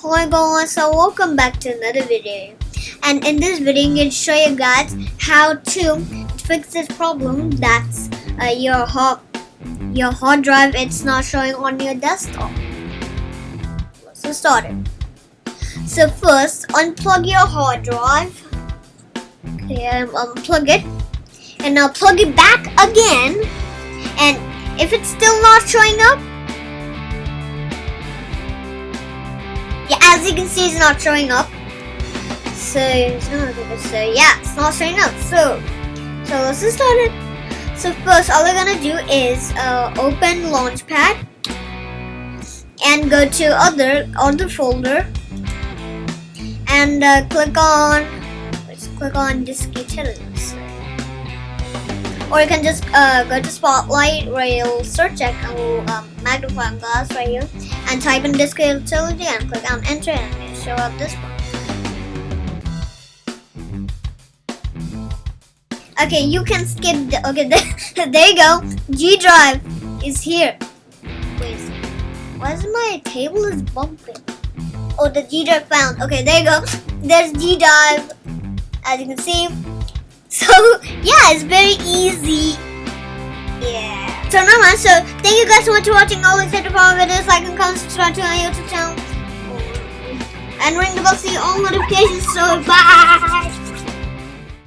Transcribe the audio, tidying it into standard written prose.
Hi guys, so welcome back to another video. And in this video, I'm going to show you guys how to fix this problem that's your hard drive. It's not showing on your desktop. Let's get started. So first, unplug your hard drive. Okay, unplug it, and now plug it back again. And if it's still not showing up, yeah, as you can see, it's not showing up. So yeah, it's not showing up. So let's get started. So first, all we're gonna do is open Launchpad and go to other folder and click on Disk Utilities. Or you can just go to Spotlight where you'll search it and will magnifying glass right here and type in Disk Utility and click on Enter and it'll show up this one. Okay, you can skip there you go. G drive is here. Wait, why is my table is bumping? Oh, the G drive found. Okay, there you go. There's G drive, as you can see. So yeah, it's very easy. Yeah. So no man. So thank you guys so much for watching all these type of videos. Like and comment, subscribe to my YouTube channel, and ring the bell to see all notifications. So bye.